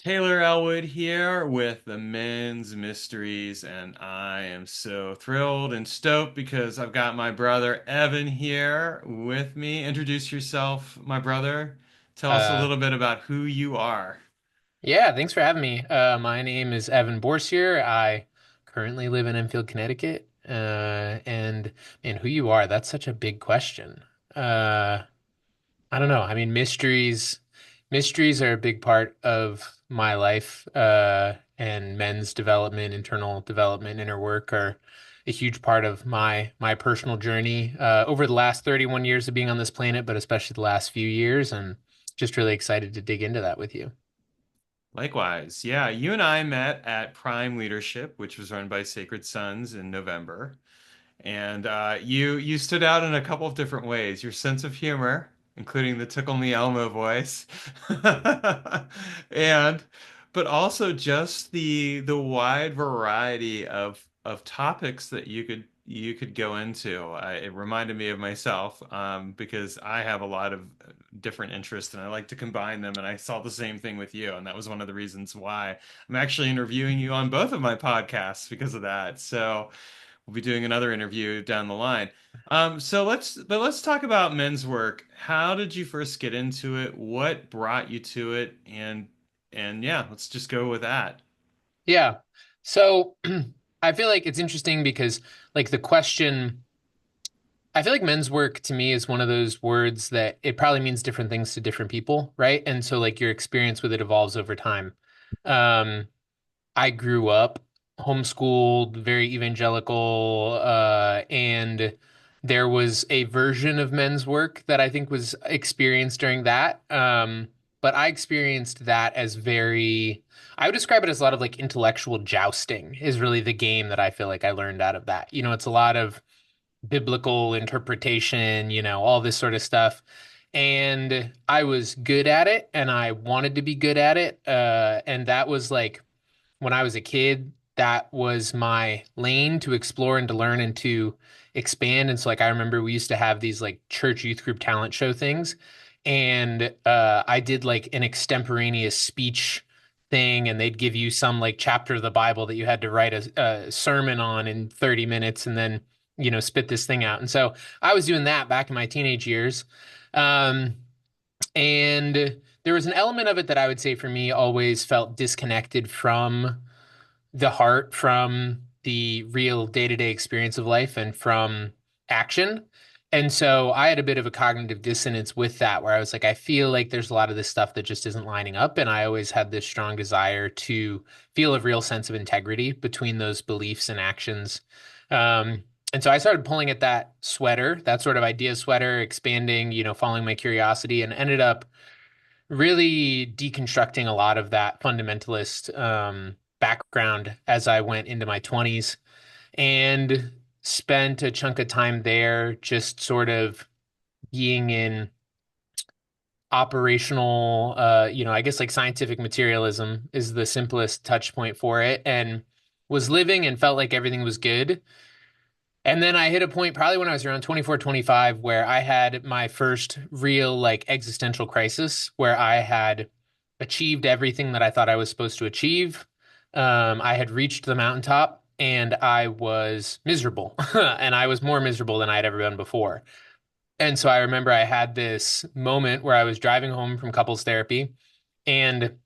Taylor Elwood here with the Men's Mysteries, and I am so thrilled and stoked because I've got my brother Evan here with me. Introduce yourself, my brother. Tell us a Uh, little bit about who you are. yeah, thanks for having me. My name is Evan Bourcier. I currently live in Enfield, Connecticut. And man, who you are, that's such a big question. Uh, I don't know. I mean, mysteries are a big part of my life. And men's development, internal development, inner work are a huge part of my personal journey over the last 31 years of being on this planet, but especially the last few years, and just really excited to dig into that with you. Likewise, yeah, you and I met at Prime Leadership, which was run by Sacred Sons in November. And you stood out in a couple of different ways. Your sense of humor, including the Tickle Me Elmo voice, and but also just the wide variety of topics that you could go into. It reminded me of myself because I have a lot of different interests and I like to combine them. And I saw the same thing with you, and that was one of the reasons why I'm actually interviewing you on both of my podcasts because of that. So. We'll be doing another interview down the line. Let's talk about men's work. How did you first get into it? What brought you to it? And yeah, let's just go with that. Yeah. So I feel like it's interesting because like the question, I feel like men's work to me is one of those words that it probably means different things to different people, right? And so like your experience with it evolves over time. Um, I grew up homeschooled, very evangelical, and there was a version of men's work that I think was experienced during that. But I experienced that as I would describe it as a lot of like intellectual jousting is really the game that I feel like I learned out of that. It's a lot of biblical interpretation, all this sort of stuff. And I was good at it and I wanted to be good at it. And that was like, when I was a kid, that was my lane to explore and to learn and to expand. And so, like, I remember we used to have these like church youth group talent show things. And I did like an extemporaneous speech thing, and they'd give you some like chapter of the Bible that you had to write a sermon on in 30 minutes and then, spit this thing out. And so I was doing that back in my teenage years. Um, and there was an element of it that I would say for me always felt disconnected from the heart, from the real day-to-day experience of life, and from action. And so I had a bit of a cognitive dissonance with that, where I was like, I feel like there's a lot of this stuff that just isn't lining up. And I always had this strong desire to feel a real sense of integrity between those beliefs and actions. And so I started pulling at that sweater, that sort of idea sweater, expanding, following my curiosity, and ended up really deconstructing a lot of that fundamentalist background as I went into my 20s and spent a chunk of time there just sort of being in operational, I guess like scientific materialism is the simplest touch point for it, and was living and felt like everything was good. And then I hit a point probably when I was around 24, 25, where I had my first real like existential crisis where I had achieved everything that I thought I was supposed to achieve. I had reached the mountaintop and I was miserable. And I was more miserable than I had ever been before. And so I remember I had this moment where I was driving home from couples therapy, and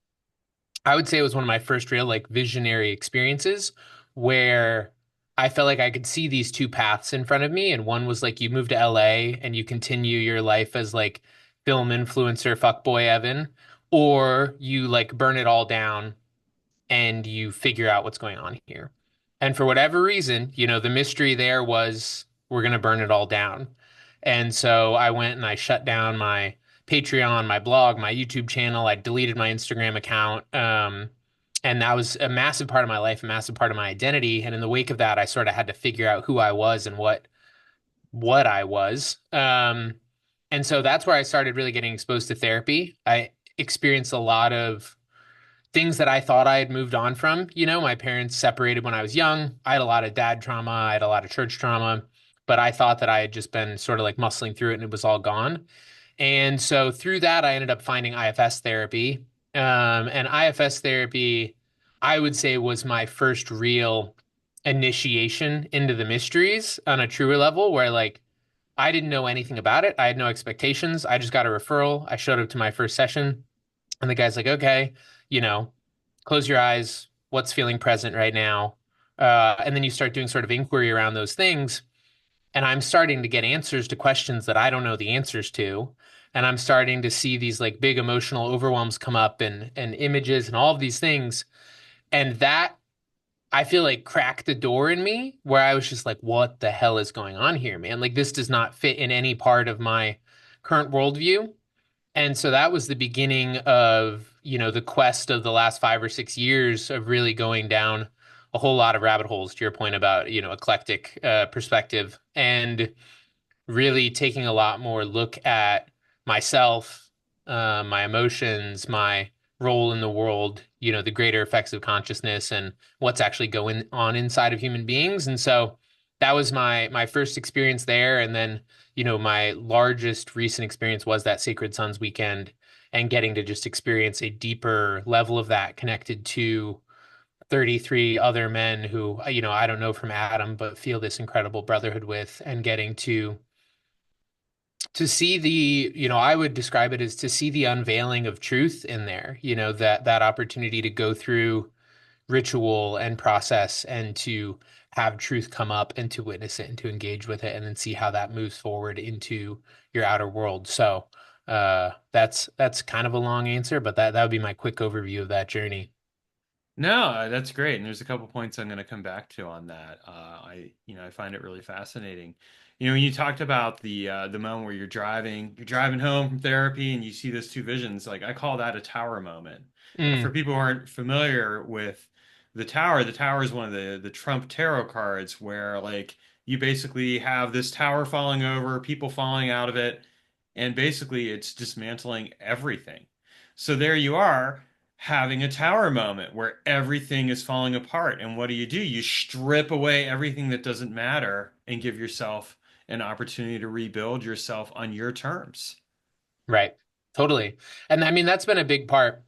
I would say it was one of my first real like visionary experiences where I felt like I could see these two paths in front of me. And one was like you move to LA and you continue your life as like film influencer fuckboy Evan, or you like burn it all down and you figure out what's going on here. And for whatever reason, the mystery there was we're going to burn it all down. And so I went and I shut down my Patreon, my blog, my YouTube channel. I deleted my Instagram account. And that was a massive part of my life, a massive part of my identity. And in the wake of that, I sort of had to figure out who I was and what I was. And so that's where I started really getting exposed to therapy. I experienced a lot of things that I thought I had moved on from. My parents separated when I was young. I had a lot of dad trauma, I had a lot of church trauma, but I thought that I had just been sort of like muscling through it and it was all gone. And so through that, I ended up finding IFS therapy. And IFS therapy, I would say, was my first real initiation into the mysteries on a truer level, where like I didn't know anything about it. I had no expectations. I just got a referral. I showed up to my first session, and the guy's like, okay, you know, close your eyes. What's feeling present right now? And then you start doing sort of inquiry around those things. And I'm starting to get answers to questions that I don't know the answers to. And I'm starting to see these like big emotional overwhelms come up and images and all of these things. And that I feel like cracked the door in me where I was just like, what the hell is going on here, man? Like this does not fit in any part of my current worldview. And so that was the beginning of, the quest of the last 5 or 6 years of really going down a whole lot of rabbit holes to your point about, eclectic perspective. And really taking a lot more look at myself, my emotions, my role in the world, the greater effects of consciousness and what's actually going on inside of human beings. And so that was my first experience there. And then, my largest recent experience was that Sacred Sons weekend and getting to just experience a deeper level of that connected to 33 other men who, I don't know from Adam, but feel this incredible brotherhood with and getting to see the, I would describe it as to see the unveiling of truth in there, that opportunity to go through ritual and process and to have truth come up and to witness it and to engage with it and then see how that moves forward into your outer world. So that's kind of a long answer, but that would be my quick overview of that journey. No, that's great. And there's a couple points I'm going to come back to on that. I find it really fascinating. When you talked about the moment where you're driving home from therapy and you see those two visions, like I call that a tower moment. For Mm, people who aren't familiar with the tower is one of the Trump tarot cards where like you basically have this tower falling over, people falling out of it, and basically it's dismantling everything. So there you are having a tower moment where everything is falling apart. And what do? You strip away everything that doesn't matter and give yourself an opportunity to rebuild yourself on your terms. right. Totally. And I mean, that's been a big part.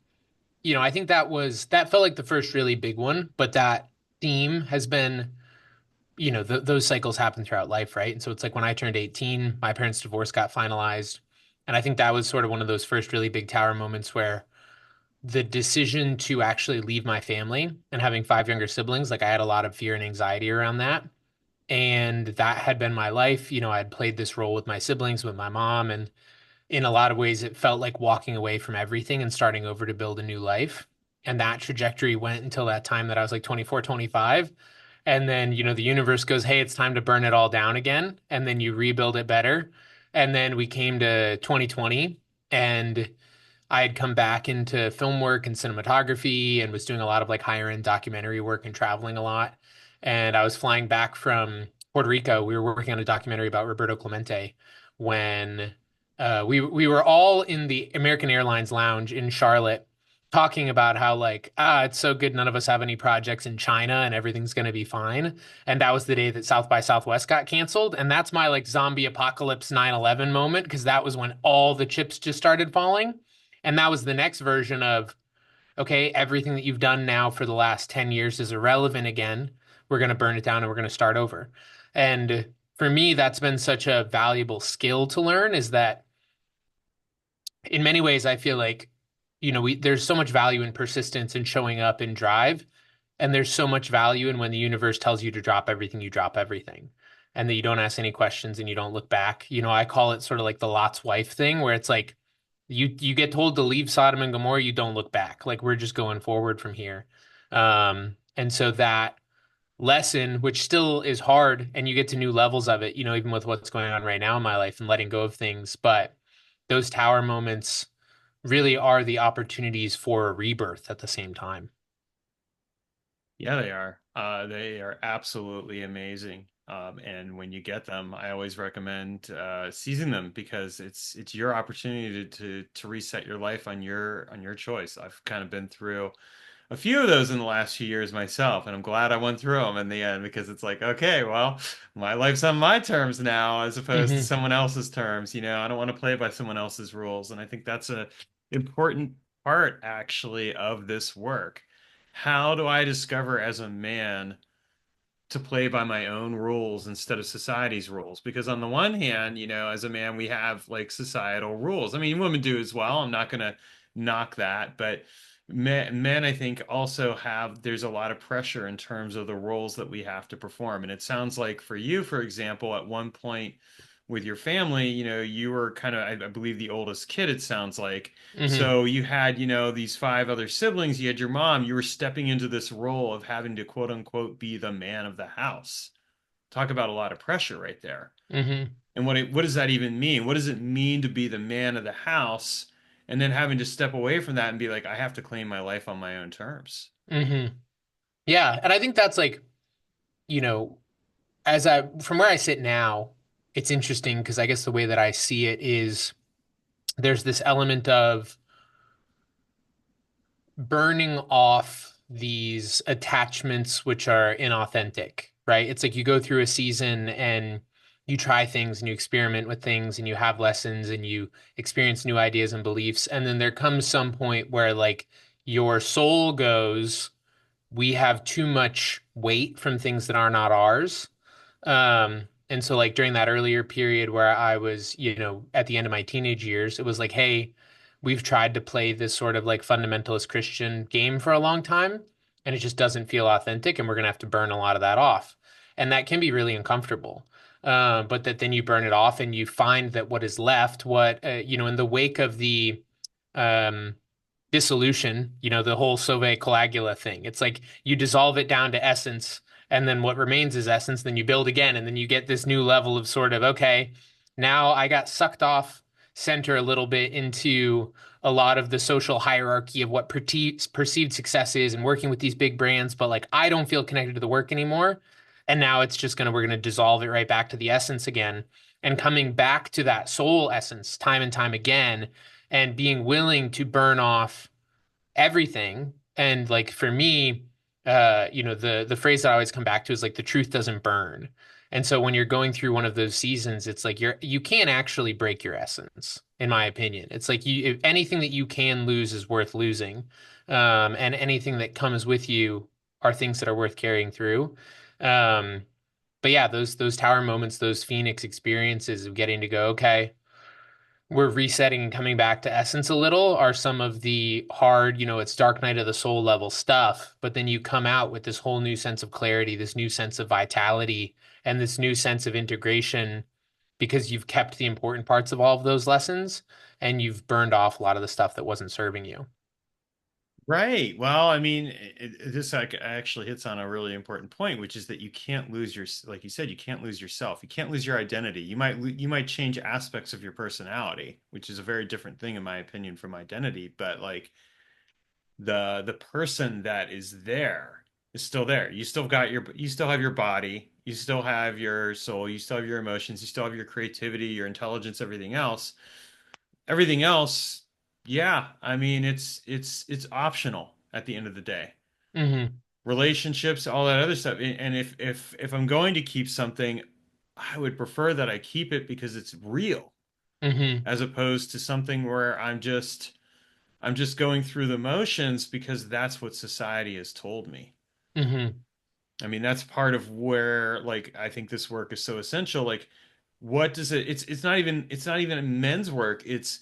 I think that felt like the first really big one, but that theme has been, those cycles happen throughout life, right? And so it's like when I turned 18, my parents' divorce got finalized. And I think that was sort of one of those first really big tower moments where the decision to actually leave my family and having five younger siblings, like I had a lot of fear and anxiety around that. And that had been my life. I'd played this role with my siblings, with my mom, and in a lot of ways, it felt like walking away from everything and starting over to build a new life. And that trajectory went until that time that I was like 24, 25. And then, the universe goes, hey, it's time to burn it all down again. And then you rebuild it better. And then we came to 2020 and I had come back into film work and cinematography and was doing a lot of like higher end documentary work and traveling a lot. And I was flying back from Puerto Rico. We were working on a documentary about Roberto Clemente when we were all in the American Airlines lounge in Charlotte talking about how like it's so good none of us have any projects in China and everything's going to be fine. And that was the day that South by Southwest got canceled. And that's my like zombie apocalypse 9/11 moment because that was when all the chips just started falling. And that was the next version of, okay, everything that you've done now for the last 10 years is irrelevant again. We're going to burn it down and we're going to start over. And for me, that's been such a valuable skill to learn is that in many ways, I feel like, there's so much value in persistence and showing up and drive. And there's so much value in when the universe tells you to drop everything, you drop everything. And that you don't ask any questions and you don't look back. I call it sort of like the Lot's wife thing, where it's like you get told to leave Sodom and Gomorrah, you don't look back. Like we're just going forward from here. And so that lesson, which still is hard, and you get to new levels of it, even with what's going on right now in my life and letting go of things. But those tower moments really are the opportunities for a rebirth at the same time. Yeah, they are. They are absolutely amazing. And when you get them, I always recommend seizing them because it's your opportunity to reset your life on your choice. I've kind of been through a few of those in the last few years myself, and I'm glad I went through them in the end because it's like, okay, well, my life's on my terms now as opposed to Hmm. someone else's terms. I don't want to play by someone else's rules, and I think that's a important. part actually of this work. How do I discover as a man to play by my own rules instead of society's rules? Because on the one hand, as a man, we have like societal rules. I mean, women do as well. I'm not going to knock that, but men, I think, also there's a lot of pressure in terms of the roles that we have to perform. And it sounds like for you, for example, at one point with your family, you were kind of, I believe, the oldest kid, it sounds like. Hmm. So you had, these five other siblings, you had your mom, you were stepping into this role of having to quote unquote be the man of the house. Talk about a lot of pressure right there. Hmm. And what does that even mean? What does it mean to be the man of the house and then having to step away from that and be like, I have to claim my life on my own terms? Hmm. Yeah. And I think that's like, you know, from where I sit now, it's interesting because I guess the way that I see it is there's this element of burning off these attachments which are inauthentic, right? It's like you go through a season and you try things and you experiment with things and you have lessons and you experience new ideas and beliefs. And then there comes some point where like your soul goes, we have too much weight from things that are not ours. And so like during that earlier period where I was, at the end of my teenage years, it was like, hey, we've tried to play this sort of like fundamentalist Christian game for a long time, and it just doesn't feel authentic, and we're gonna have to burn a lot of that off. And that can be really uncomfortable. But that then you burn it off and you find that what is left, in the wake of the um dissolution, the whole Sauve coagula thing. It's like you dissolve it down to essence, and then what remains is essence, then you build again, and then you get this new level of sort of, okay, now I got sucked off center a little bit into a lot of the social hierarchy of what perceived success is and working with these big brands, but like I don't feel connected to the work anymore. And now we're gonna dissolve it right back to the essence again. And coming back to that soul essence time and time again and being willing to burn off everything. And like for me, the phrase that I always come back to is like the truth doesn't burn. And so when you're going through one of those seasons, it's like you can't actually break your essence, in my opinion. It's like if anything that you can lose is worth losing. And anything that comes with you are things that are worth carrying through. Um, but yeah, those tower moments, those Phoenix experiences of getting to go, okay, we're resetting and coming back to essence a little are some of the hard, it's Dark Night of the Soul level stuff, but then you come out with this whole new sense of clarity, this new sense of vitality, and this new sense of integration because you've kept the important parts of all of those lessons and you've burned off a lot of the stuff that wasn't serving you. Right. Well, I mean, this actually hits on a really important point, which is that you can't lose like you said, you can't lose yourself. You can't lose your identity. You might change aspects of your personality, which is a very different thing, in my opinion, from identity. But like the person that is there is still there. You still have your body, you still have your soul, you still have your emotions, you still have your creativity, your intelligence, everything else. Everything else, yeah, I mean it's optional at the end of the day. Hmm. Relationships, all that other stuff. And if I'm going to keep something, I would prefer that I keep it because it's real, Hmm. as opposed to something where I'm just going through the motions because that's what society has told me. Hmm. I mean, that's part of where like I think this work is so essential. Like, what does it's not even men's work, it's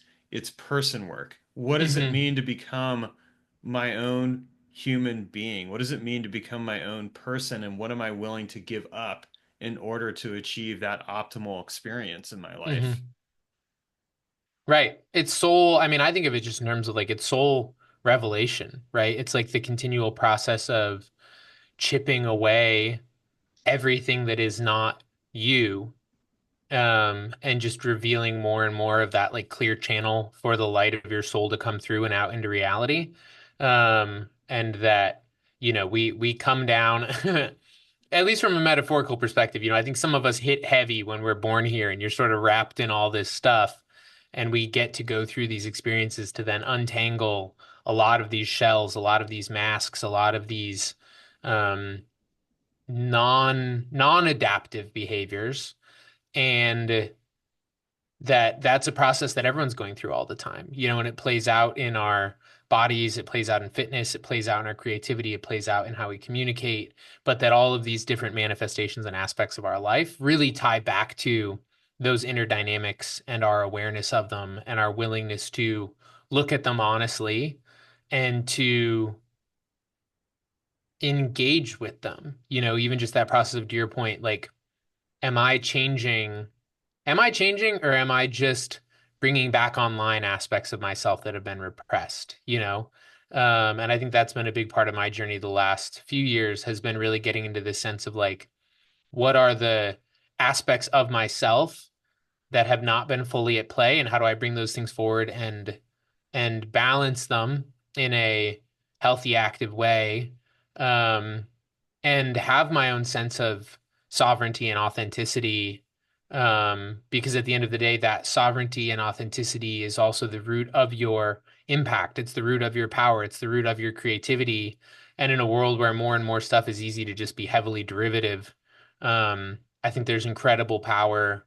person work. What does it Hmm. mean to become my own human being? What does it mean to become my own person? And what am I willing to give up in order to achieve that optimal experience in my life? Hmm. Right. It's soul. I mean, I think of it just in terms of like it's soul revelation, right? It's like the continual process of chipping away everything that is not you, and just revealing more and more of that like clear channel for the light of your soul to come through and out into reality. And that, we come down at least from a metaphorical perspective, I think some of us hit heavy when we're born here and you're sort of wrapped in all this stuff. And we get to go through these experiences to then untangle a lot of these shells, a lot of these masks, a lot of these um, non-adaptive behaviors. And that that's a process that everyone's going through all the time, and it plays out in our bodies, it plays out in fitness, it plays out in our creativity, it plays out in how we communicate, but that all of these different manifestations and aspects of our life really tie back to those inner dynamics and our awareness of them and our willingness to look at them honestly and to engage with them. Even just that process of, to your point, like, am I changing? Am I changing or am I just bringing back online aspects of myself that have been repressed, and I think that's been a big part of my journey the last few years has been really getting into this sense of like, what are the aspects of myself that have not been fully at play and how do I bring those things forward and balance them in a healthy, active way, um, and have my own sense of sovereignty and authenticity. Because at the end of the day, that sovereignty and authenticity is also the root of your impact. It's the root of your power. It's the root of your creativity. And in a world where more and more stuff is easy to just be heavily derivative, I think there's incredible power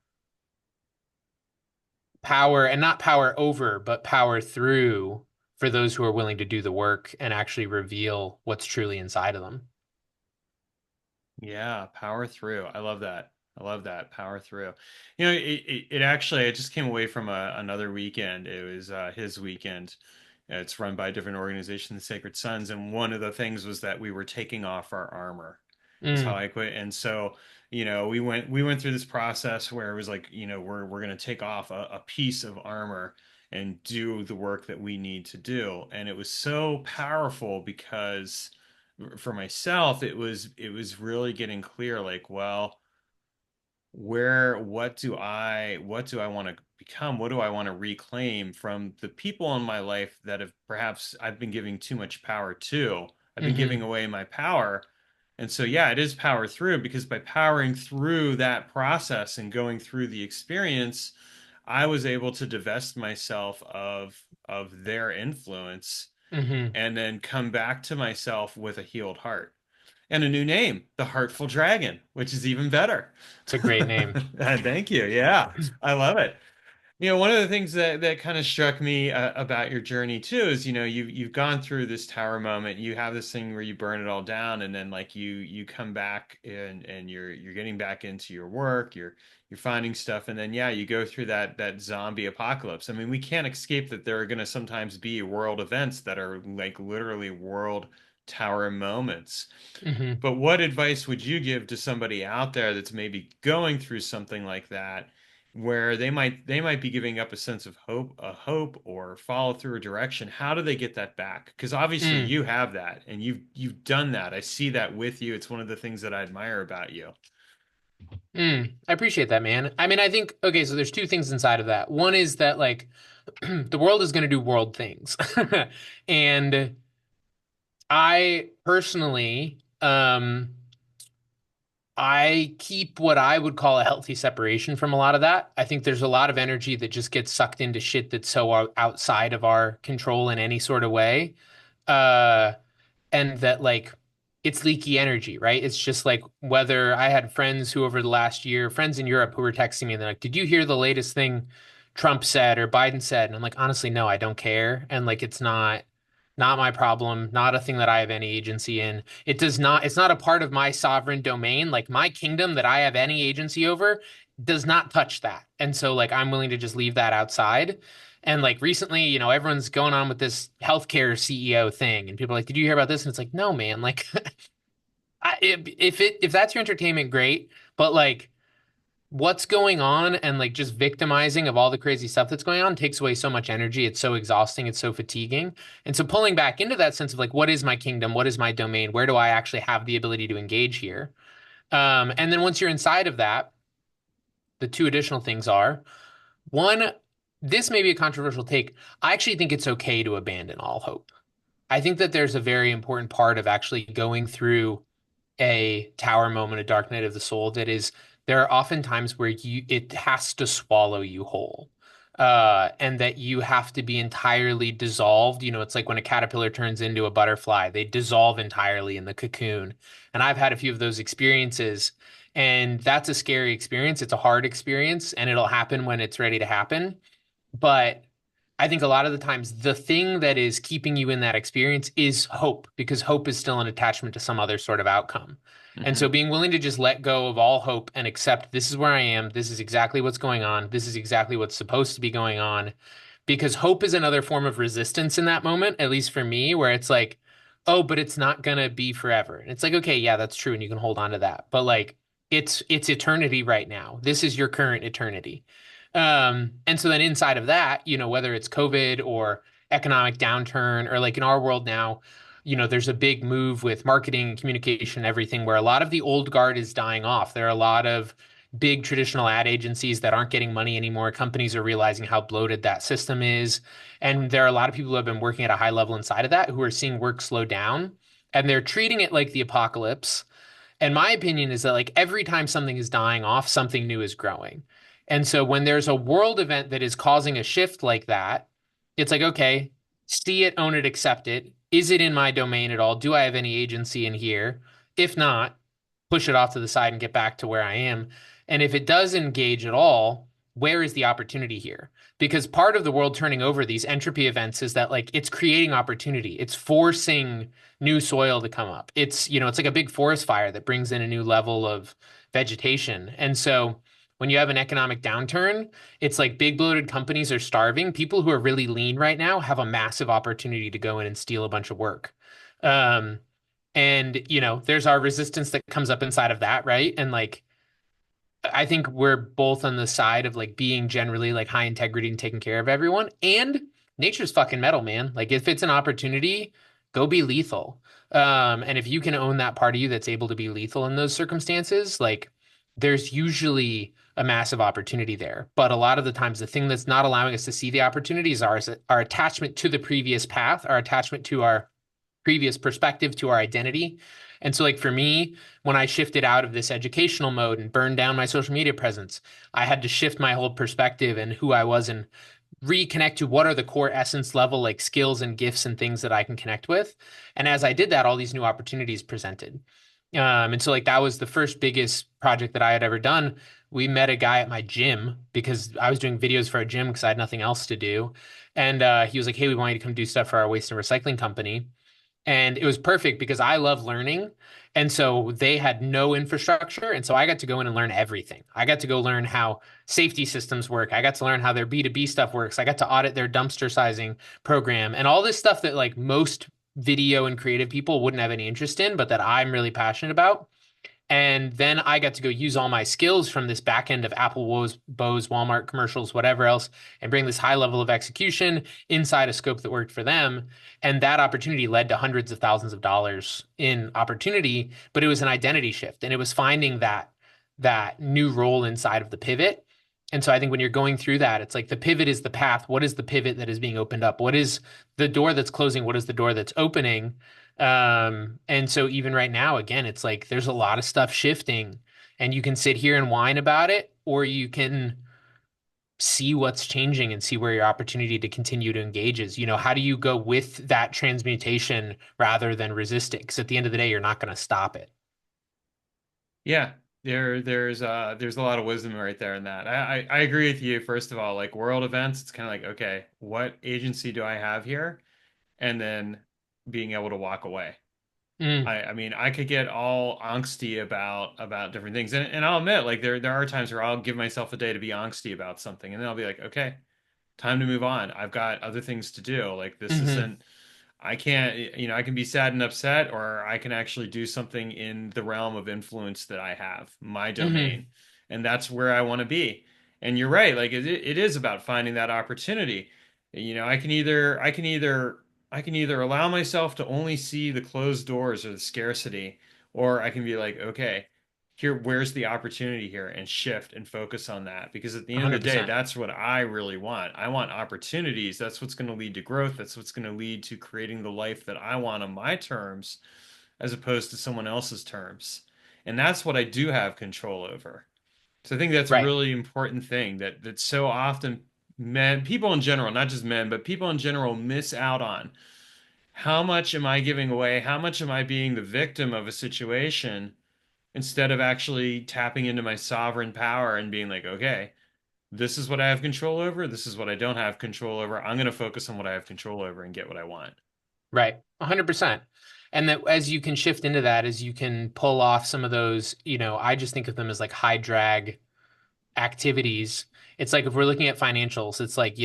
and not power over, but power through for those who are willing to do the work and actually reveal what's truly inside of them. Yeah, power through. I love that. I love that. Power through. It actually, I just came away from another weekend. It was his weekend. It's run by a different organization, the Sacred Sons, and one of the things was that we were taking off our armor. Is how Mm, I quit. And so, we went through this process where it was like, we're gonna take off a piece of armor and do the work that we need to do. And it was so powerful because for myself, it was really getting clear, like, well, what do I want to become? What do I want to reclaim from the people in my life that have perhaps I've been giving too much power to? I've been giving hmm away my power. And so, yeah, it is power through because by powering through that process and going through the experience, I was able to divest myself of their influence hmm and then come back to myself with a healed heart and a new name, the Heartful Dragon, which is even better. It's a great name. Thank you. Yeah, I love it. One of the things that kind of struck me about your journey too is, you've gone through this tower moment. You have this thing where you burn it all down, and then like you come back and you're getting back into your work. You're finding stuff, and then yeah, you go through that zombie apocalypse. I mean, we can't escape that there are going to sometimes be world events that are like literally world tower moments. hmm But what advice would you give to somebody out there that's maybe going through something like that, where they might be giving up a sense of hope or follow through a direction? How do they get that back? Because obviously Mm, you have that and you've done that. I see that with you. It's one of the things that I admire about you. I appreciate that, man. I mean, I think, okay, so there's two things inside of that. One is that, like, the world is going to do world things. And I personally, I keep what I would call a healthy separation from a lot of that. I think there's a lot of energy that just gets sucked into shit that's so outside of our control in any sort of way. Uh, and that, like, it's leaky energy, right? It's just like, whether I had friends who over the last year, friends in Europe who were texting me and they're like, "Did you hear the latest thing Trump said or Biden said?" And I'm like, honestly, no, I don't care. And like, it's not my problem, not a thing that I have any agency in. It's not a part of my sovereign domain. Like, my kingdom that I have any agency over does not touch that. And so, like, I'm willing to just leave that outside. And like, recently, everyone's going on with this healthcare CEO thing, and people are like, "Did you hear about this?" And it's like, no, man. Like, if that's your entertainment, great. But like, what's going on and like just victimizing of all the crazy stuff that's going on takes away so much energy. It's so exhausting. It's so fatiguing. And so pulling back into that sense of like, what is my kingdom? What is my domain? Where do I actually have the ability to engage here? And then once you're inside of that, the two additional things are, one, this may be a controversial take. I actually think it's okay to abandon all hope. I think that there's a very important part of actually going through a tower moment, a dark night of the soul, that is, there are often times where it has to swallow you whole. And that you have to be entirely dissolved. It's like when a caterpillar turns into a butterfly, they dissolve entirely in the cocoon. And I've had a few of those experiences. And that's a scary experience. It's a hard experience, and it'll happen when it's ready to happen. But I think a lot of the times the thing that is keeping you in that experience is hope, because hope is still an attachment to some other sort of outcome. And so Hmm. being willing to just let go of all hope and accept this is where I am, this is exactly what's going on, this is exactly what's supposed to be going on, because hope is another form of resistance in that moment, at least for me, where it's like, oh, but it's not gonna be forever. And it's like, okay, yeah, that's true, and you can hold on to that. But like it's eternity right now. This is your current eternity. And so then inside of that, whether it's COVID or economic downturn, or like in our world now, there's a big move with marketing and communication, everything where a lot of the old guard is dying off. There are a lot of big traditional ad agencies that aren't getting money anymore. Companies are realizing how bloated that system is. And there are a lot of people who have been working at a high level inside of that who are seeing work slow down, and they're treating it like the apocalypse. And my opinion is that like every time something is dying off, something new is growing. And so when there's a world event that is causing a shift like that, it's like, okay, see it, own it, accept it. Is it in my domain at all? Do I have any agency in here? If not, push it off to the side and get back to where I am. And if it does engage at all, where is the opportunity here? Because part of the world turning over, these entropy events, is that like it's creating opportunity. It's forcing new soil to come up. It's like a big forest fire that brings in a new level of vegetation. And so when you have an economic downturn, it's like big bloated companies are starving. People who are really lean right now have a massive opportunity to go in and steal a bunch of work. Um, and there's our resistance that comes up inside of that, right? And like I think we're both on the side of like being generally like high integrity and taking care of everyone. And nature's fucking metal, man. Like if it's an opportunity, go be lethal. And if you can own that part of you that's able to be lethal in those circumstances, like there's usually a massive opportunity there. But a lot of the times, the thing that's not allowing us to see the opportunities are our attachment to the previous path, our attachment to our previous perspective, to our identity. And so, like for me, when I shifted out of this educational mode and burned down my social media presence, I had to shift my whole perspective and who I was and reconnect to what are the core essence level like skills and gifts and things that I can connect with. And as I did that, all these new opportunities presented. And so like that was the first biggest project that I had ever done. We met a guy at my gym because I was doing videos for a gym because I had nothing else to do. And he was like, "Hey, we want you to come do stuff for our waste and recycling company." And it was perfect because I love learning. And so they had no infrastructure. And so I got to go in and learn everything. I got to go learn how safety systems work. I got to learn how their B2B stuff works. I got to audit their dumpster sizing program and all this stuff that like most video and creative people wouldn't have any interest in, but that I'm really passionate about. And then I got to go use all my skills from this back end of Apple, Bose, Walmart commercials, whatever else, and bring this high level of execution inside a scope that worked for them. And that opportunity led to hundreds of thousands of dollars in opportunity, but it was an identity shift, and it was finding that new role inside of the pivot. And so I think when you're going through that, it's like the pivot is the path. What is the pivot that is being opened up? What is the door that's closing? What is the door that's opening? And so even right now, again, it's like there's a lot of stuff shifting, and you can sit here and whine about it, or you can see what's changing and see where your opportunity to continue to engage is. How do you go with that transmutation rather than resist it? Because at the end of the day, you're not going to stop it. Yeah, there's a lot of wisdom right there in that. I agree with you. First of all, like world events, it's kind of like, okay, what agency do I have here? And then being able to walk away. Mm, I mean, I could get all angsty about different things, and I'll admit, like there are times where I'll give myself a day to be angsty about something, and then I'll be like, okay, time to move on. I've got other things to do. Like this hmm isn't. I can't, I can be sad and upset, or I can actually do something in the realm of influence that I have, my hmm domain. And that's where I want to be. And you're right, like it is about finding that opportunity. I can either allow myself to only see the closed doors or the scarcity, or I can be like, okay, where's the opportunity here, and shift and focus on that. Because at the end of the day, 100%. that's what I really want. I want opportunities. That's what's going to lead to growth. That's what's going to lead to creating the life that I want on my terms, as opposed to someone else's terms. And that's what I do have control over. So I think that's a Right. really important thing that so often people in general, not just men, but people in general miss out on. How much am I giving away? How much am I being the victim of a situation instead of actually tapping into my sovereign power and being like, okay, this is what I have control over. This is what I don't have control over. I'm going to focus on what I have control over and get what I want. Right. 100%. And that as you can shift into that, as you can pull off some of those, I just think of them as like high drag activities. It's like if we're looking at financials, it's like,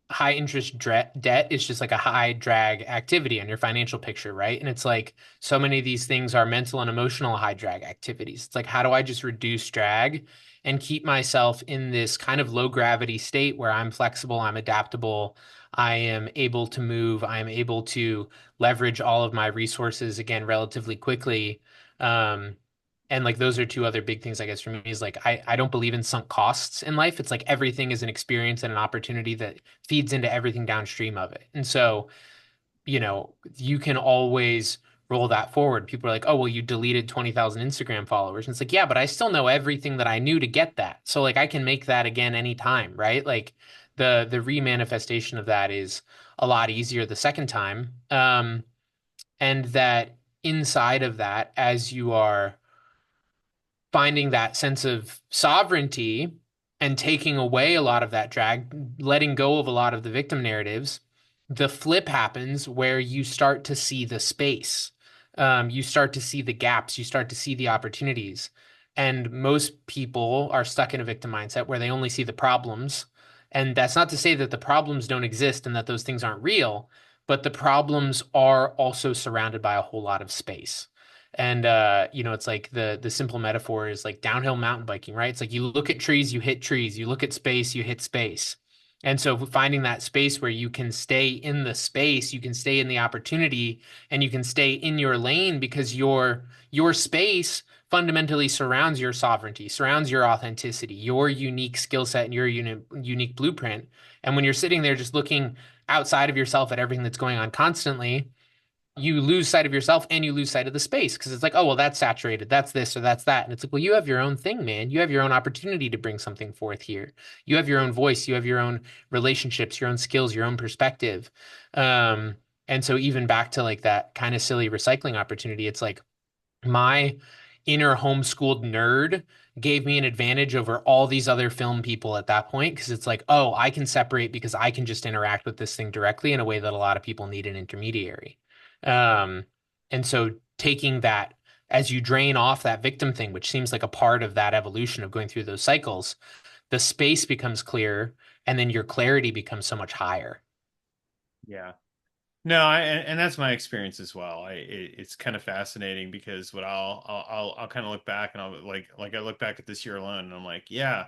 high interest debt is just like a high drag activity on your financial picture, right? And it's like so many of these things are mental and emotional high drag activities. It's like, how do I just reduce drag and keep myself in this kind of low gravity state where I'm flexible, I'm adaptable, I am able to move, I am able to leverage all of my resources again relatively quickly. Um, and like those are two other big things, I guess, for me is like I don't believe in sunk costs in life. It's like everything is an experience and an opportunity that feeds into everything downstream of it. And so, you can always roll that forward. People are like, oh, well, you deleted 20,000 Instagram followers. And it's like, yeah, but I still know everything that I knew to get that. So like I can make that again anytime, right? Like the remanifestation of that is a lot easier the second time. And that inside of that, as you are finding that sense of sovereignty and taking away a lot of that drag, letting go of a lot of the victim narratives, the flip happens where you start to see the space. You start to see the gaps, you start to see the opportunities. And most people are stuck in a victim mindset where they only see the problems. And that's not to say that the problems don't exist and that those things aren't real, but the problems are also surrounded by a whole lot of space. And it's like the simple metaphor is like downhill mountain biking, right? It's like you look at trees, you hit trees, you look at space, you hit space. And so finding that space where you can stay in the space, you can stay in the opportunity, and you can stay in your lane because your space fundamentally surrounds your sovereignty, surrounds your authenticity, your unique skill set and your unique blueprint. And when you're sitting there just looking outside of yourself at everything that's going on constantly, you lose sight of yourself and you lose sight of the space because it's like, oh, well, that's saturated. That's this or that's that. And it's like, well, you have your own thing, man. You have your own opportunity to bring something forth here. You have your own voice. You have your own relationships, your own skills, your own perspective. Um, and so even back to like that kind of silly recycling opportunity, it's like my inner homeschooled nerd gave me an advantage over all these other film people at that point because it's like, oh, I can separate because I can just interact with this thing directly in a way that a lot of people need an intermediary. Um, and so taking that as you drain off that victim thing, which seems like a part of that evolution of going through those cycles, the space becomes clear and then your clarity becomes so much higher. Yeah. No, and that's my experience as well. It's kind of fascinating because what I'll kind of look back and I'll like I look back at this year alone and I'm like, yeah,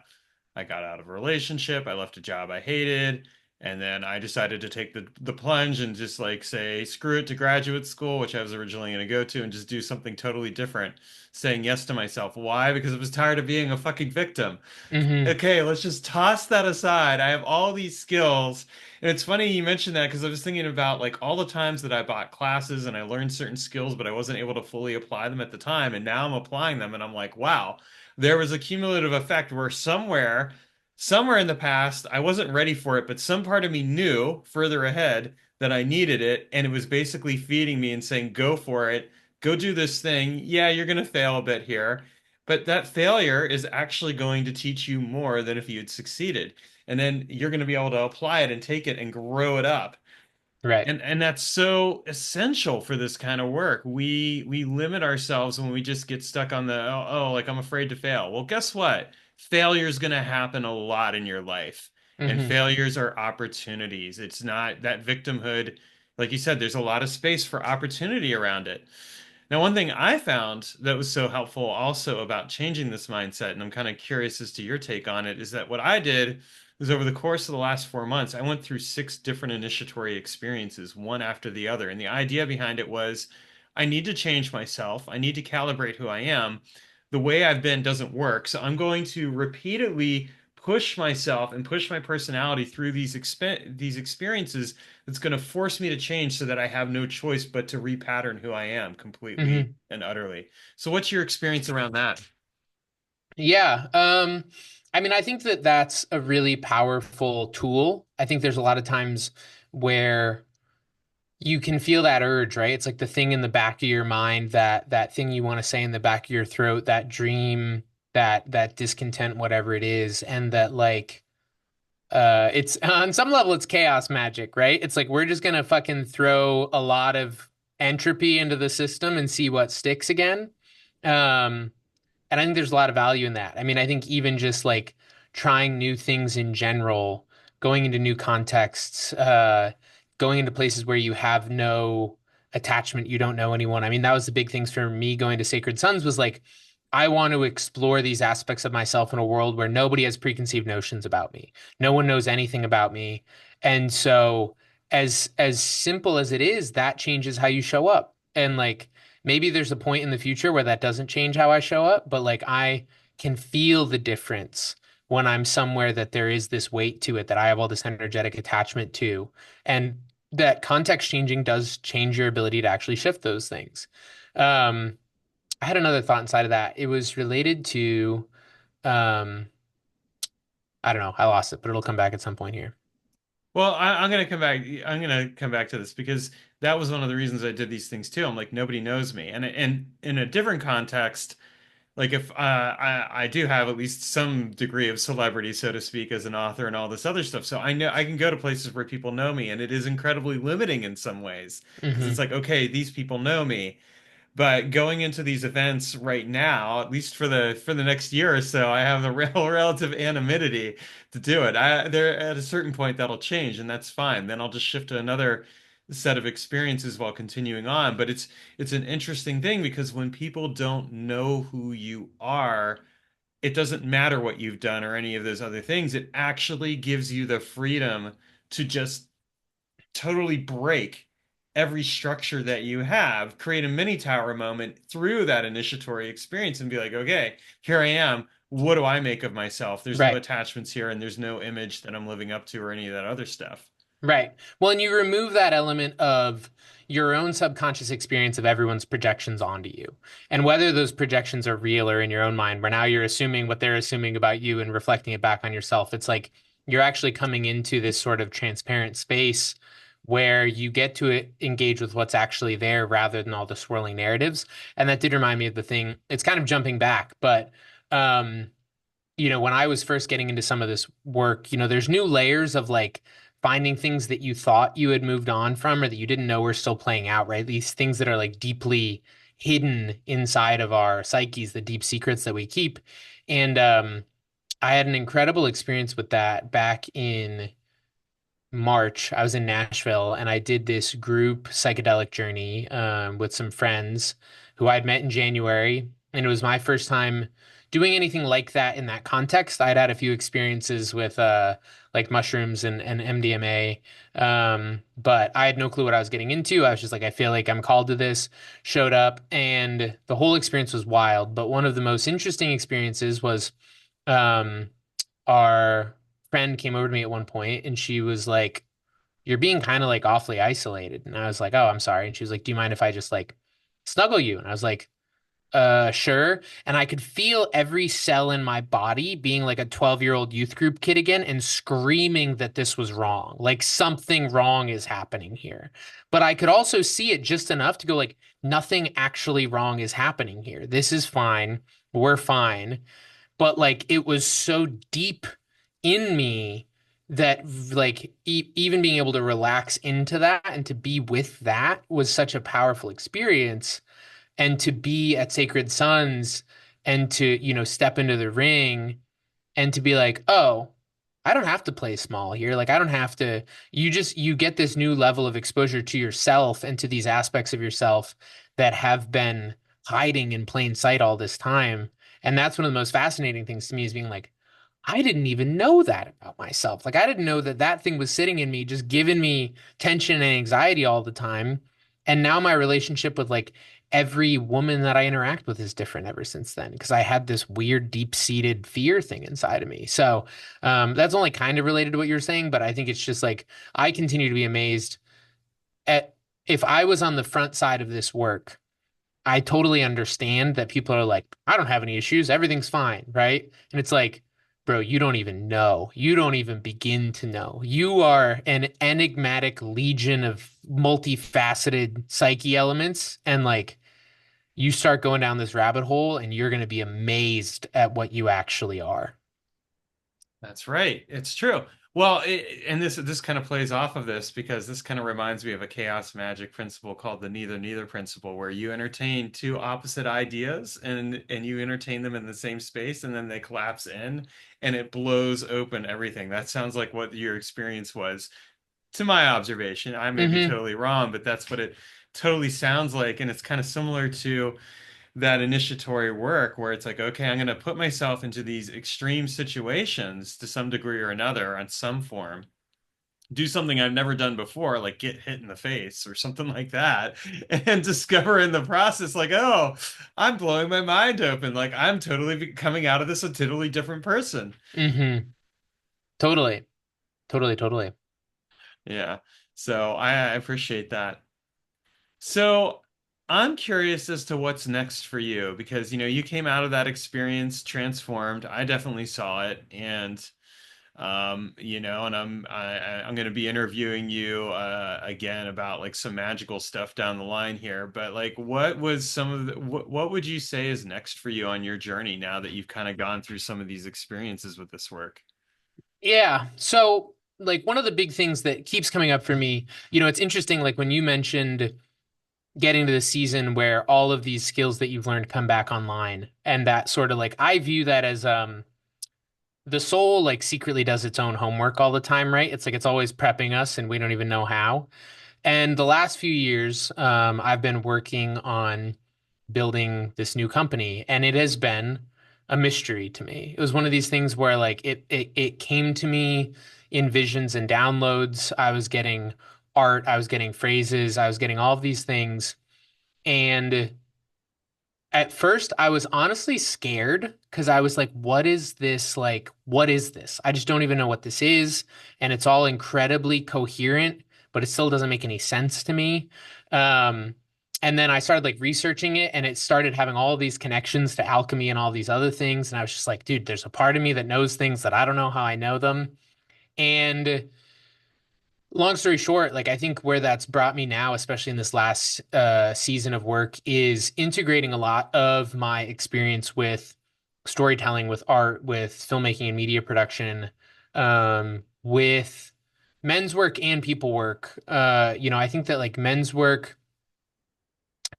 I got out of a relationship, I left a job I hated, and then I decided to take the plunge and just like say screw it to graduate school, which I was originally going to go to, and just do something totally different, saying yes to myself. Why? Because I was tired of being a fucking victim. Hmm. Okay, let's just toss that aside. I have all these skills. And it's funny you mentioned that because I was thinking about like all the times that I bought classes and I learned certain skills, but I wasn't able to fully apply them at the time. And now I'm applying them and I'm like, wow, there was a cumulative effect where somewhere in the past, I wasn't ready for it, but some part of me knew further ahead that I needed it. And it was basically feeding me and saying, go for it, go do this thing. Yeah, you're going to fail a bit here. But that failure is actually going to teach you more than if you had succeeded. And then you're going to be able to apply it and take it and grow it up. Right. And that's so essential for this kind of work. We limit ourselves when we just get stuck on the like I'm afraid to fail. Well, guess what? Failure is going to happen a lot in your life. And Hmm. failures are opportunities. It's not that victimhood. Like you said, there's a lot of space for opportunity around it. Now, one thing I found that was so helpful also about changing this mindset, and I'm kind of curious as to your take on it, is that what I did was over the course of the last 4 months, I went through 6 different initiatory experiences, one after the other. And the idea behind it was I need to change myself, I need to calibrate who I am. The way I've been doesn't work. So I'm going to repeatedly push myself and push my personality through these experiences that's going to force me to change so that I have no choice but to repattern who I am completely Hmm. and utterly. So what's your experience around that? Yeah. I mean, I think that that's a really powerful tool. I think there's a lot of times where you can feel that urge, right? It's like the thing in the back of your mind, that thing you want to say in the back of your throat, that dream, that discontent, whatever it is, and that like it's on some level it's chaos magic, right? It's like we're just gonna fucking throw a lot of entropy into the system and see what sticks again. Um, and I think there's a lot of value in that. I mean, I think even just like trying new things in general, going into new contexts, going into places where you have no attachment, you don't know anyone. I mean, that was the big things for me going to Sacred Sons was like, I want to explore these aspects of myself in a world where nobody has preconceived notions about me. No one knows anything about me. And so as simple as it is, that changes how you show up. And like maybe there's a point in the future where that doesn't change how I show up, but like I can feel the difference when I'm somewhere that there is this weight to it that I have all this energetic attachment to. And that context changing does change your ability to actually shift those things. Um, I had another thought inside of that. It was related to, um, I don't know, I lost it, but it'll come back at some point here. Well, I'm gonna come back. I'm gonna come back to this because that was one of the reasons I did these things too. I'm like nobody knows me, and in a different context, like if I do have at least some degree of celebrity, so to speak, as an author and all this other stuff, so I know I can go to places where people know me, and it is incredibly limiting in some ways because it's Hmm. like okay, these people know me. But going into these events right now, at least for the next year or so, I have the real relative anonymity to do it. There at a certain point that'll change, and that's fine. Then I'll just shift to another set of experiences while continuing on. But it's an interesting thing because when people don't know who you are, it doesn't matter what you've done or any of those other things. It actually gives you the freedom to just totally break every structure that you have, create a mini tower moment through that initiatory experience and be like, okay, here I am. What do I make of myself? There's no Right. attachments here and there's no image that I'm living up to or any of that other stuff. Right. Well, and you remove that element of your own subconscious experience of everyone's projections onto you. And whether those projections are real or in your own mind, where now you're assuming what they're assuming about you and reflecting it back on yourself. It's like you're actually coming into this sort of transparent space where you get to engage with what's actually there rather than all the swirling narratives. And that did remind me of the thing. It's kind of jumping back, but um when I was first getting into some of this work, there's new layers of like finding things that you thought you had moved on from or that you didn't know were still playing out, right? These things that are like deeply hidden inside of our psyches, the deep secrets that we keep. And I had an incredible experience with that back in March. I was in Nashville and I did this group psychedelic journey with some friends who I'd met in January. And it was my first time doing anything like that in that context. I'd had a few experiences with like mushrooms and MDMA, but I had no clue what I was getting into. I was just like, I feel like I'm called to this, showed up, and the whole experience was wild. But one of the most interesting experiences was um, our friend came over to me at one point and she was like, "You're being kind of like awfully isolated." And I was like, "Oh, I'm sorry." And she was like, "Do you mind if I just like snuggle you?" And I was like, sure. And I could feel every cell in my body being like a 12-year-old youth group kid again and screaming that this was wrong. Like something wrong is happening here. But I could also see it just enough to go like, nothing actually wrong is happening here. This is fine. We're fine. But like it was so deep in me that like even being able to relax into that and to be with that was such a powerful experience. And to be at Sacred Sons and to step into the ring and to be like, oh, I don't have to play small here. Like I don't have to. You get this new level of exposure to yourself and to these aspects of yourself that have been hiding in plain sight all this time. And that's one of the most fascinating things to me is being like, I didn't even know that about myself. Like I didn't know that that thing was sitting in me, just giving me tension and anxiety all the time. And now my relationship with like every woman that I interact with is different ever since then because I had this weird, deep-seated fear thing inside of me. So that's only kind of related to what you're saying, but I think it's just like I continue to be amazed at if I was on the front side of this work. I totally understand that people are like, I don't have any issues, everything's fine, right? And it's like, bro, you don't even know. You don't even begin to know. You are an enigmatic legion of multifaceted psyche elements. And like you start going down this rabbit hole and you're going to be amazed at what you actually are. That's right. It's true. Well, and this kind of plays off of this because this kind of reminds me of a chaos magic principle called the neither neither principle, where you entertain two opposite ideas and you entertain them in the same space and then they collapse in and it blows open everything. That sounds like what your experience was to my observation. I may be Hmm. totally wrong, but that's what it totally sounds like. And it's kind of similar to that initiatory work where it's like, okay, I'm going to put myself into these extreme situations to some degree or another on some form. Do something I've never done before, like get hit in the face or something like that, and discover in the process, like, oh, I'm blowing my mind open. Like, I'm totally coming out of this a totally different person. Hmm. Totally. Totally. Totally. Yeah. So I appreciate that. So I'm curious as to what's next for you because you came out of that experience transformed. I definitely saw it, and and I'm going to be interviewing you again about like some magical stuff down the line here. But like, what was some of what would you say is next for you on your journey now that you've kind of gone through some of these experiences with this work? Yeah. So, like, one of the big things that keeps coming up for me, it's interesting, like, when you mentioned getting to the season where all of these skills that you've learned come back online, and that sort of like, I view that as, the soul, like, secretly does its own homework all the time, right? It's like it's always prepping us and we don't even know how. And the last few years, I've been working on building this new company, and it has been a mystery to me. It was one of these things where like it came to me in visions and downloads. I was getting art, I was getting phrases, I was getting all of these things. And at first, I was honestly scared because I was like, what is this? Like, what is this? I just don't even know what this is. And it's all incredibly coherent, but it still doesn't make any sense to me. Um, and then I started like researching it and it started having all these connections to alchemy and all these other things. And I was just like, dude, there's a part of me that knows things that I don't know how I know them. And long story short, like I think where that's brought me now, especially in this last season of work, is integrating a lot of my experience with storytelling, with art, with filmmaking and media production, with men's work and people work. I think that like men's work,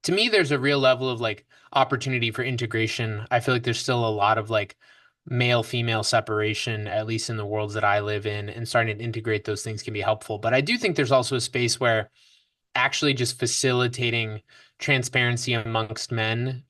to me, there's a real level of like opportunity for integration. I feel like there's still a lot of like male female separation, at least in the worlds that I live in, and starting to integrate those things can be helpful. But I do think there's also a space where actually just facilitating transparency amongst men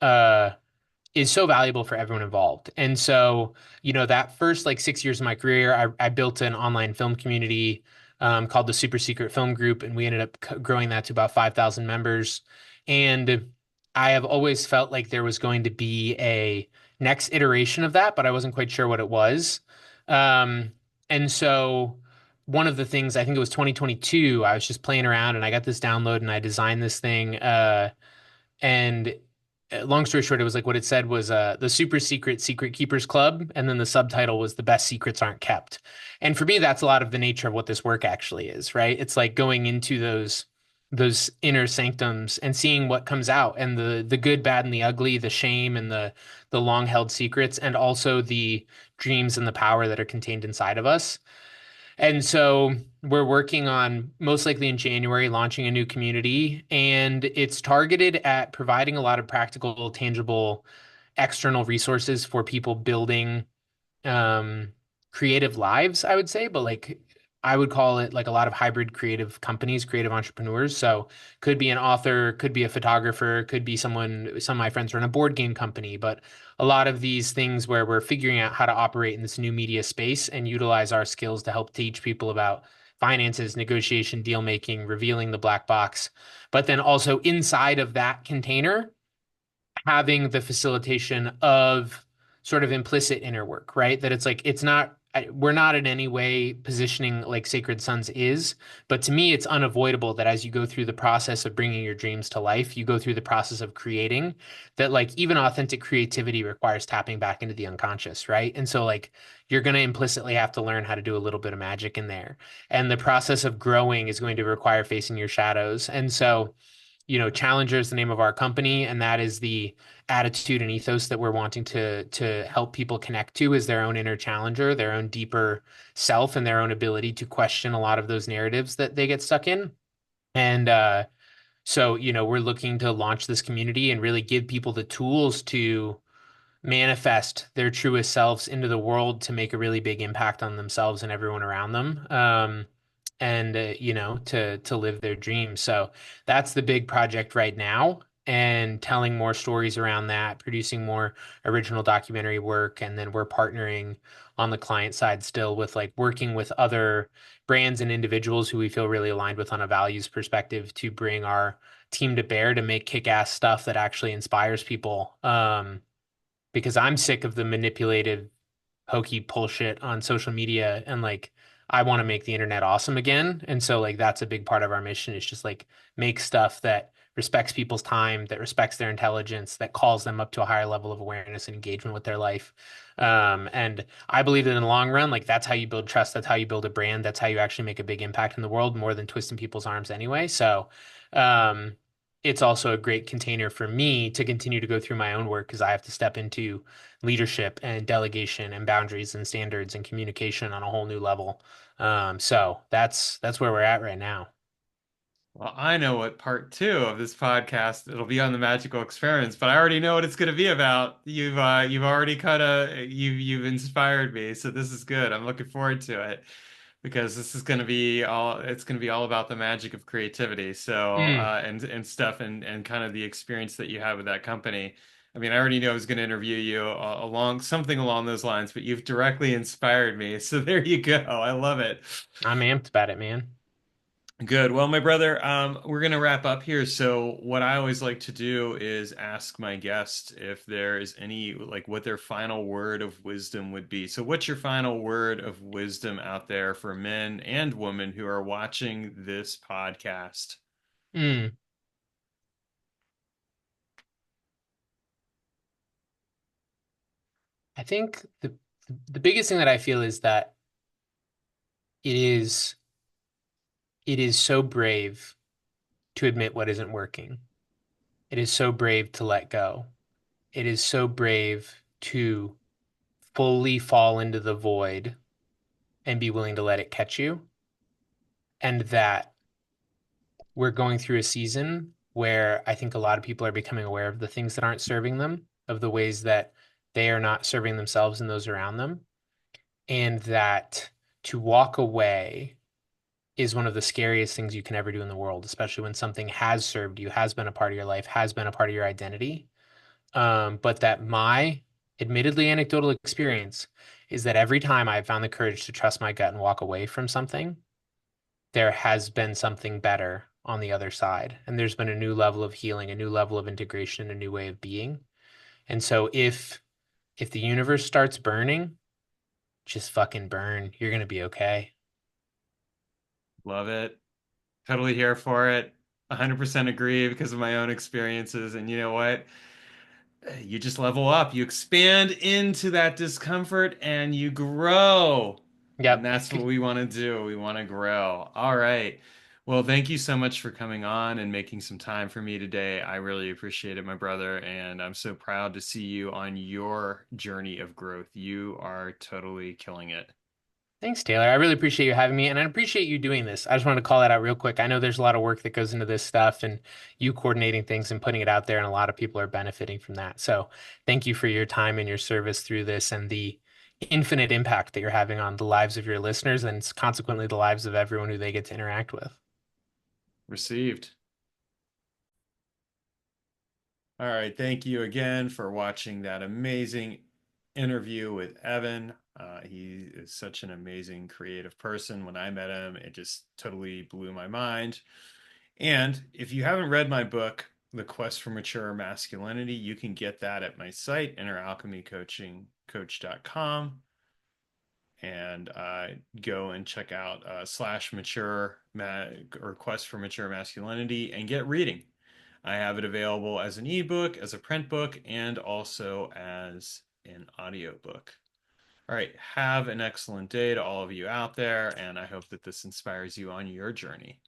is so valuable for everyone involved. And so, that first like 6 years of my career, I built an online film community called the Super Secret Film Group, and we ended up growing that to about 5,000 members. And I have always felt like there was going to be a next iteration of that, but I wasn't quite sure what it was. Um, and so, one of the things, I think it was 2022, I was just playing around and I got this download and I designed this thing. And long story short, it was like what it said was the super secret secret keepers club, and then the subtitle was the best secrets aren't kept. And for me, that's a lot of the nature of what this work actually is, right? It's like going into those inner sanctums and seeing what comes out, and the good, bad, and the ugly, the shame and the long held secrets, and also the dreams and the power that are contained inside of us. And so we're working on most likely in January launching a new community, and it's targeted at providing a lot of practical, tangible external resources for people building um creative lives, I would say, but like I would call it like a lot of hybrid creative companies, creative entrepreneurs. So could be an author, could be a photographer, could be someone, some of my friends run a board game company, but a lot of these things where we're figuring out how to operate in this new media space and utilize our skills to help teach people about finances, negotiation, deal making, revealing the black box. But then also inside of that container, having the facilitation of sort of implicit inner work, right? That it's like it's not we're not in any way positioning like Sacred Sons is, but to me, it's unavoidable that as you go through the process of bringing your dreams to life, you go through the process of creating that, like, even authentic creativity requires tapping back into the unconscious, right? And so, like, you're going to implicitly have to learn how to do a little bit of magic in there. And the process of growing is going to require facing your shadows. And so, Challenger is the name of our company, and that is the attitude and ethos that we're wanting to help people connect to is their own inner challenger, their own deeper self, and their own ability to question a lot of those narratives that they get stuck in. And so, we're looking to launch this community and really give people the tools to manifest their truest selves into the world to make a really big impact on themselves and everyone around them. And to live their dreams. So that's the big project right now. And telling more stories around that, producing more original documentary work, and then we're partnering on the client side still with like working with other brands and individuals who we feel really aligned with on a values perspective to bring our team to bear to make kick-ass stuff that actually inspires people. Because I'm sick of the manipulative, hokey bullshit on social media, and like I want to make the internet awesome again. And so like that's a big part of our mission is just like make stuff that respects people's time, that respects their intelligence, that calls them up to a higher level of awareness and engagement with their life. And I believe that in the long run, like that's how you build trust, that's how you build a brand, that's how you actually make a big impact in the world more than twisting people's arms anyway. So um it's also a great container for me to continue to go through my own work because I have to step into leadership and delegation and boundaries and standards and communication on a whole new level. So that's where we're at right now. Well, I know what part two of this podcast it'll be on the magical experiments, but I already know what it's going to be about. You've already you've inspired me, so this is good. I'm looking forward to it because this is going to be all it's going to be all about the magic of creativity. So Mm, and stuff and kind of the experience that you have with that company. I mean, I already knew I was going to interview you along something along those lines, but you've directly inspired me. So there you go. I love it. I'm amped about it, man. Good. Well, my brother, we're gonna wrap up here. So what I always like to do is ask my guest if there is any, like, what their final word of wisdom would be. So what's your final word of wisdom out there for men and women who are watching this podcast? Mm. I think the biggest thing that I feel is that it is it is so brave to admit what isn't working. It is so brave to let go. It is so brave to fully fall into the void and be willing to let it catch you. And that we're going through a season where I think a lot of people are becoming aware of the things that aren't serving them, of the ways that they are not serving themselves and those around them, and that to walk away is one of the scariest things you can ever do in the world, especially when something has served you, has been a part of your life, has been a part of your identity. But that my admittedly anecdotal experience is that every time I've found the courage to trust my gut and walk away from something, there has been something better on the other side. And there's been a new level of healing, a new level of integration, a new way of being. And so if the universe starts burning, just fucking burn. You're gonna be okay. Love it. Totally here for it. 100% agree because of my own experiences. And you know what? You just level up, you expand into that discomfort and you grow. And Yep. that's what we want to do. We want to grow. All right. Well, thank you so much for coming on and making some time for me today. I really appreciate it, my brother. And I'm so proud to see you on your journey of growth. You are totally killing it. Thanks, Taylor. I really appreciate you having me, and I appreciate you doing this. I just wanted to call that out real quick. I know there's a lot of work that goes into this stuff, and you coordinating things and putting it out there, and a lot of people are benefiting from that. So, thank you for your time and your service through this and the infinite impact that you're having on the lives of your listeners and consequently the lives of everyone who they get to interact with. Received. All right. Thank you again for watching that amazing interview with Evan. He is such an amazing creative person. When I met him, it just totally blew my mind. And if you haven't read my book, The Quest for Mature Masculinity, you can get that at my site, inneralchemycoaching.com. and go and check out slash mature or quest for mature masculinity and get reading. I have it available as an ebook, as a print book, and also as an audiobook. All right, have an excellent day to all of you out there, and I hope that this inspires you on your journey.